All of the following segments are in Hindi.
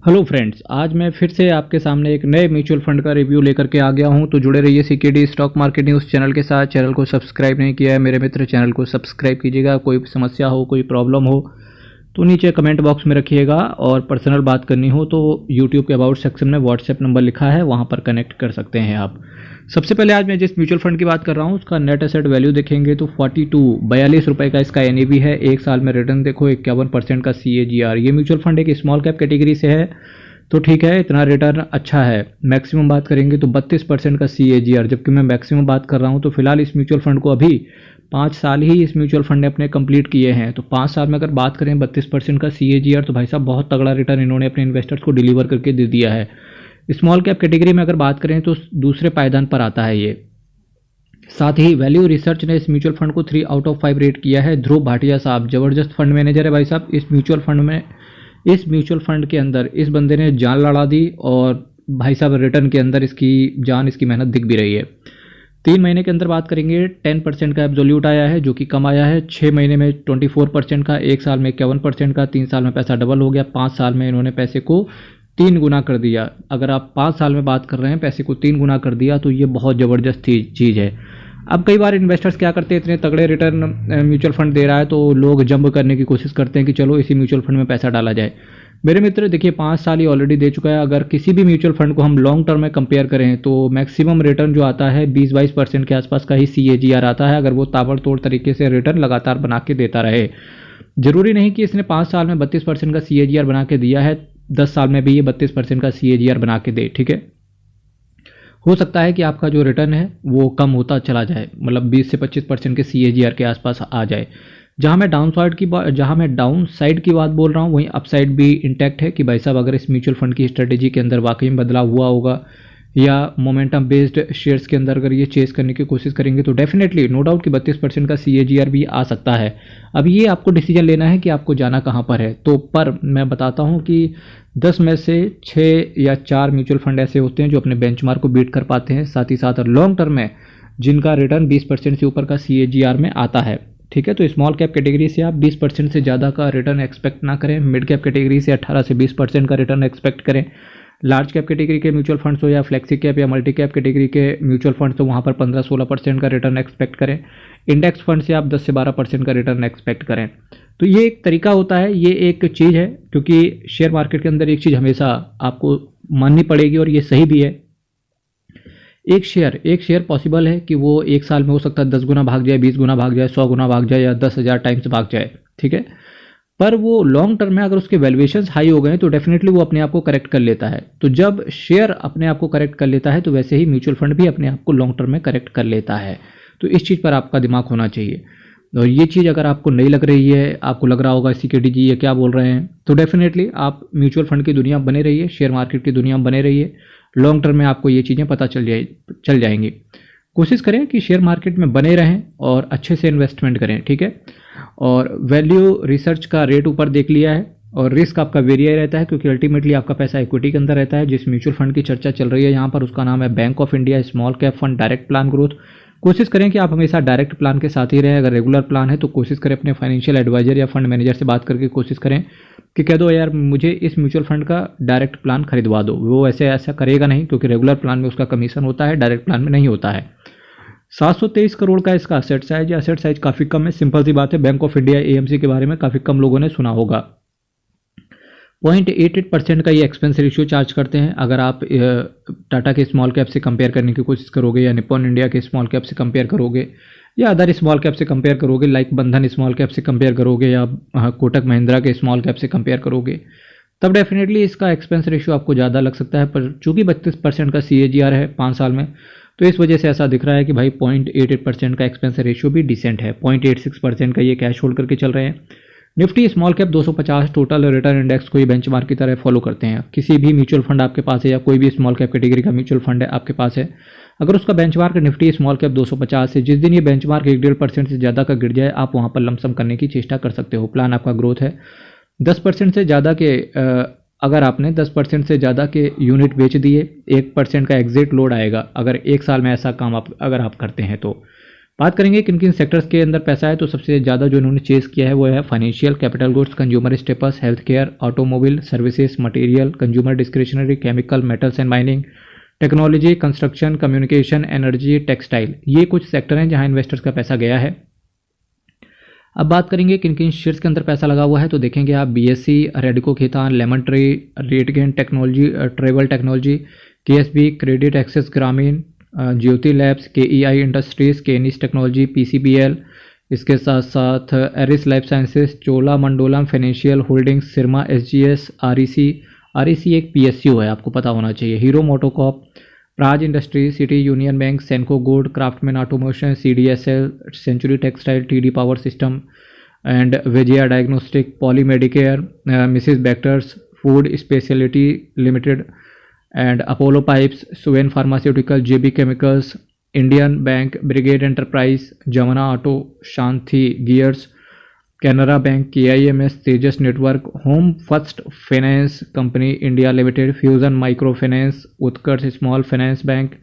हेलो फ्रेंड्स, आज मैं फिर से आपके सामने एक नए म्यूचुअल फंड का रिव्यू लेकर के आ गया हूं। तो जुड़े रहिए CKD stock market news channel के साथ। चैनल को सब्सक्राइब नहीं किया है मेरे मित्र, चैनल को सब्सक्राइब कीजिएगा। कोई समस्या हो, कोई प्रॉब्लम हो तो नीचे कमेंट बॉक्स में रखिएगा, और पर्सनल बात करनी हो तो यूट्यूब के अबाउट सेक्शन में व्हाट्सएप नंबर लिखा है, वहाँ पर कनेक्ट कर सकते हैं आप। सबसे पहले आज मैं जिस म्यूचुअल फंड की बात कर रहा हूँ उसका नेट एसेट वैल्यू देखेंगे तो 42 रुपये का इसका एनएवी है। एक साल में रिटर्न देखो 51% का CAGR। ये म्यूचुअल फंड एक स्मॉल कैप कैटेगरी से है तो ठीक है, इतना रिटर्न अच्छा है। मैक्सिमम बात करेंगे तो 32% का CAGR, जबकि मैं मैक्सिमम बात कर रहा हूँ। तो फिलहाल इस म्यूचुअल फंड को अभी 5 साल ही इस म्यूचुअल फंड ने अपने कंप्लीट किए हैं। तो 5 साल में अगर बात करें 32% का CAGR, तो भाई साहब बहुत तगड़ा रिटर्न इन्होंने अपने इन्वेस्टर्स को डिलीवर करके दे दिया है। स्मॉल कैप कैटेगरी में अगर बात करें तो दूसरे पायदान पर आता है ये। साथ ही वैल्यू रिसर्च ने इस म्यूचुअल फंड को 3 आउट ऑफ 5 रेट किया है। ध्रुव भाटिया साहब जबरदस्त फंड मैनेजर है भाई साहब। इस म्यूचुअल फंड के अंदर इस बंदे ने जान लड़ा दी, और भाई साहब रिटर्न के अंदर इसकी जान, इसकी मेहनत दिख भी रही है। 3 महीने के अंदर बात करेंगे 10% का एब्सोल्यूट आया है, जो कि कम आया है। 6 महीने में 24% का, 1 साल में 51% का, 3 साल में पैसा डबल हो गया, 5 साल में इन्होंने पैसे को 3 गुना कर दिया। अगर आप 5 साल में बात कर रहे हैं, पैसे को 3 गुना कर दिया, तो ये बहुत ज़बरदस्त चीज़ है। अब कई बार इन्वेस्टर्स क्या करते हैं, इतने तगड़े रिटर्न म्यूचुअल फंड दे रहा है तो लोग जंप करने की कोशिश करते हैं कि चलो इसी म्यूचुअल फंड में पैसा डाला जाए। मेरे मित्र देखिए, 5 साल ही ऑलरेडी दे चुका है। अगर किसी भी म्यूचुअल फंड को हम लॉन्ग टर्म में कंपेयर करें तो मैक्सिमम रिटर्न जो आता है 20-22% के आसपास का ही CAGR आता है, अगर वो ताबड़तोड़ तरीके से रिटर्न लगातार बना के देता रहे। जरूरी नहीं कि इसने 5 साल में 32% का CAGR बना के दिया है, 10 साल में भी ये 32% का CAGR बना के दे, ठीक है। हो सकता है कि आपका जो रिटर्न है वो कम होता चला जाए, मतलब 20 से 25% के CAGR के आसपास आ जाए। जहाँ मैं डाउन साइड की बात बोल रहा हूँ, वहीं अपसाइड भी इंटैक्ट है कि भाई साहब अगर इस म्यूचुअल फंड की स्ट्रेटेजी के अंदर वाकई में बदलाव हुआ होगा, या मोमेंटम बेस्ड शेयर्स के अंदर अगर ये चेस करने की कोशिश करेंगे तो डेफिनेटली नो डाउट कि 32% का CAGR भी आ सकता है। अब ये आपको डिसीजन लेना है कि आपको जाना कहाँ पर है। तो पर मैं बताता हूँ कि 10 में से 6 या 4 म्यूचुअल फंड ऐसे होते हैं जो अपने बेंचमार्क को बीट कर पाते हैं, साथ ही साथ लॉन्ग टर्म में जिनका रिटर्न 20% से ऊपर का CAGR में आता है, ठीक है। तो स्मॉल कैप कैटेगरी से आप 20% से ज़्यादा का रिटर्न एक्सपेक्ट ना करें। मिड कैप कैटेगरी से 18 से 20% का रिटर्न एक्सपेक्ट करें। लार्ज कैप कैटेगरी के म्यूचुअल फंड्स हो या फ्लेक्सी कैप या मल्टी कैप कैटेगरी के म्यूचुअल फंड्स हो, वहाँ पर 15-16% का रिटर्न एक्सपेक्ट करें। इंडेक्स फंड से आप 10 से 12% का रिटर्न एक्सपेक्ट करें। तो ये एक तरीका होता है, ये एक चीज़ है, क्योंकि शेयर मार्केट के अंदर एक चीज़ हमेशा आपको माननी पड़ेगी, और ये सही भी है। एक शेयर पॉसिबल है कि वो 1 साल में हो सकता है 10 गुना भाग जाए, 20 गुना भाग जाए, 100 गुना भाग जाए, या 10,000 टाइम्स भाग जाए, ठीक है। पर वो लॉन्ग टर्म में अगर उसके वैल्यूएशंस हाई हो गए तो डेफिनेटली वो अपने आप को करेक्ट कर लेता है। तो जब शेयर अपने आप को करेक्ट कर लेता है तो वैसे ही म्यूचुअल फंड भी अपने आप को लॉन्ग टर्म में करेक्ट कर लेता है। तो इस चीज़ पर आपका दिमाग होना चाहिए। और ये चीज़ अगर आपको नहीं लग रही है, आपको लग रहा होगा CKD जी ये क्या बोल रहे हैं, तो डेफिनेटली आप म्यूचुअल फंड की दुनिया में बने रहिए, शेयर मार्केट की दुनिया में बने रहिए। लॉन्ग टर्म में आपको ये चीज़ें पता चल जाएंगी। कोशिश करें कि शेयर मार्केट में बने रहें और अच्छे से इन्वेस्टमेंट करें, ठीक है। और वैल्यू रिसर्च का रेट ऊपर देख लिया है, और रिस्क आपका वेरिया रहता है, क्योंकि अल्टीमेटली आपका पैसा इक्विटी के अंदर रहता है। जिस म्यूचुअल फंड की चर्चा चल रही है यहाँ पर, उसका नाम है bank of India small cap fund direct plan growth. कोशिश करें कि आप हमेशा डायरेक्ट प्लान के साथ ही रहें। अगर रेगुलर प्लान है तो कोशिश करें अपने फाइनेंशियल एडवाइजर या फंड मैनेजर से बात करके कोशिश करें कि कह दो यार मुझे इस म्यूचुअल फंड का डायरेक्ट प्लान खरीदवा दो। वो ऐसा करेगा नहीं, क्योंकि रेगुलर प्लान में उसका कमीशन होता है, डायरेक्ट प्लान में नहीं होता है। 723 करोड़ का इसका असेट साइज है। असेट साइज काफ़ी कम है, सिंपल सी बात है। बैंक ऑफ इंडिया AMC के बारे में काफ़ी कम लोगों ने सुना होगा। 0.88% का ये एक्सपेंस रेशियो चार्ज करते हैं। अगर आप टाटा के स्मॉल कैप से कंपेयर करने की कोशिश करोगे, या निप्पॉन इंडिया के स्मॉल कैप से कंपेयर करोगे, या अदर स्मॉल कैप से कंपेयर करोगे, लाइक बंधन स्मॉल कैप से कंपेयर करोगे, या कोटक महिंद्रा के स्मॉल कैप से कंपेयर करोगे, तब डेफिनेटली इसका एक्सपेंस रेशियो आपको ज़्यादा लग सकता है। पर चूंकि 32% का CAGR है 5 साल में, तो इस वजह से ऐसा दिख रहा है कि भाई 0.88% का एक्सपेंस रेशियो भी डिसेंट है। 0.86% का ये कैश होल्ड करके चल रहे हैं। Nifty small cap 250 total return index को ही बेंचमार्क की तरह फॉलो करते हैं। किसी भी म्यूचुअल फंड आपके पास है, या कोई भी स्मॉल कैप कैटेगरी का म्यूचुअल फंड है आपके पास है, अगर उसका बेंचमार्क निफ्टी स्मॉल कैप 250 है, जिस दिन ये बेंचमार्क 1-1.5% से ज़्यादा का गिर जाए, आप वहाँ पर लमसम करने की चेष्टा कर सकते हो। प्लान आपका ग्रोथ है। 10% से ज़्यादा के अगर आपने 10% से ज़्यादा के यूनिट बेच दिए, 1% का एग्जिट लोड आएगा अगर 1 साल में ऐसा काम अगर आप करते हैं तो। बात करेंगे किन किन सेक्टर्स के अंदर पैसा है, तो सबसे ज़्यादा जो इन्होंने चेस किया है वो है financial, capital goods, consumer staples, health care, automobile, services, material, consumer discretionary, chemical, metals and mining, technology, construction, communication, energy, textile. ये कुछ सेक्टर हैं जहां इन्वेस्टर्स का पैसा गया है। अब बात करेंगे किन किन शेयर्स के अंदर पैसा लगा हुआ है, तो देखेंगे आप BSC, Radico Khaitan, lemon tree, RateGain technology, travel technology, KSB, credit access Grameen, Jyoti labs, KEI industries, Kaynes technology, PCBL, इसके साथ साथ Eris life sciences, Cholamandalam financial holdings, Syrma SGS, REC एक पीएसयू है, आपको पता होना चाहिए, hero MotoCorp, Praj industries, city union bank, Senco gold, craftsman automation, CDSL, century textile, TD power system and Vijaya diagnostic, poly medicare, Mrs Bectors food speciality limited and Apollo pipes, Suven pharmaceutical, JB chemicals, Indian bank, brigade enterprise, Jamuna auto, Shanti gears, Canara bank, KIMS, Tejas network, home first finance company India limited, fusion micro finance, Utkarsh small finance bank,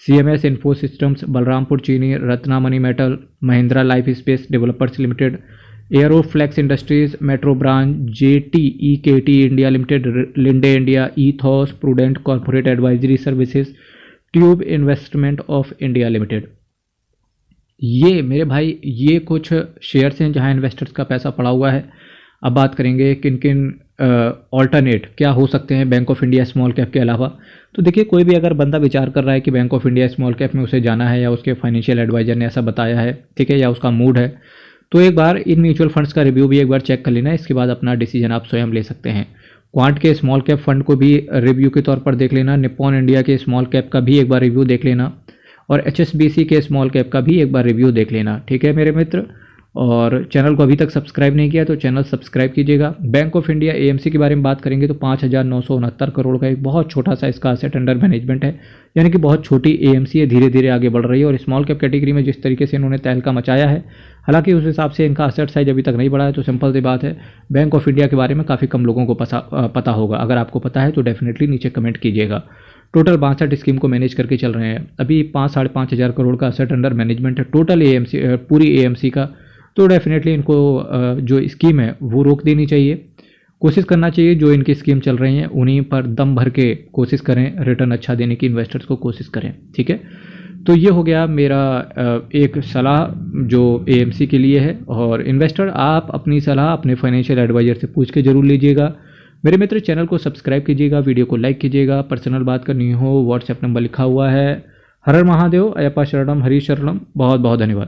CMS info systems, Balrampur Chini, Ratnamani metal, Mahindra life space developers limited, Aeroflex industries, metro branch, JTEKT India limited, Linde India, Ethos, prudent corporate advisory services, tube investment of India limited. ये मेरे भाई ये कुछ शेयर्स हैं जहां इन्वेस्टर्स का पैसा पड़ा हुआ है। अब बात करेंगे किन किन ऑल्टरनेट क्या हो सकते हैं bank of India small cap के अलावा। तो देखिए, कोई भी अगर बंदा विचार कर रहा है कि bank of India small cap में उसे जाना है, या उसके फाइनेंशियल एडवाइजर ने ऐसा बताया है, ठीक है, या उसका मूड है, तो एक बार इन म्यूचुअल फंड्स का रिव्यू भी एक बार चेक कर लेना। इसके बाद अपना डिसीजन आप स्वयं ले सकते हैं। क्वांट के स्मॉल कैप फंड को भी रिव्यू के तौर पर देख लेना, निप्पॉन इंडिया के स्मॉल कैप का भी एक बार रिव्यू देख लेना, और एचएसबीसी के स्मॉल कैप का भी एक बार रिव्यू देख लेना, ठीक है मेरे मित्र। और चैनल को अभी तक सब्सक्राइब नहीं किया तो चैनल सब्सक्राइब कीजिएगा। बैंक ऑफ इंडिया एएमसी के बारे में बात करेंगे तो 5,969 करोड़ का एक बहुत छोटा सा इसका असेट अंडर मैनेजमेंट है, यानी कि बहुत छोटी एएमसी है, धीरे धीरे आगे बढ़ रही है। और स्मॉल कैप कैटेगरी में जिस तरीके से इन्होंने तहलका मचाया है, हालांकि उस हिसाब से इनका असेट साइज अभी तक नहीं बढ़ा है, तो सिंपल सी बात है, बैंक ऑफ इंडिया के बारे में काफ़ी कम लोगों को पता होगा। अगर आपको पता है तो डेफिनेटली नीचे कमेंट कीजिएगा। टोटल 62 स्कीम को मैनेज करके चल रहे हैं। अभी 5-5.5 हज़ार करोड़ का असेट अंडर मैनेजमेंट है टोटल एएमसी, पूरी एएमसी का। तो डेफिनेटली इनको जो स्कीम है वो रोक देनी चाहिए। कोशिश करना चाहिए जो इनकी स्कीम चल रही हैं उन्हीं पर दम भर के कोशिश करें, रिटर्न अच्छा देने की इन्वेस्टर्स को कोशिश करें, ठीक है। तो ये हो गया मेरा एक सलाह जो एएमसी के लिए है। और इन्वेस्टर आप अपनी सलाह अपने फाइनेंशियल एडवाइजर से पूछ के जरूर लीजिएगा। मेरे मित्र, चैनल को सब्सक्राइब कीजिएगा, वीडियो को लाइक कीजिएगा। पर्सनल बात करनी हो व्हाट्सएप नंबर लिखा हुआ है। हर हर महादेव, अयप्पा शरणम, हरी शरणम। बहुत बहुत धन्यवाद।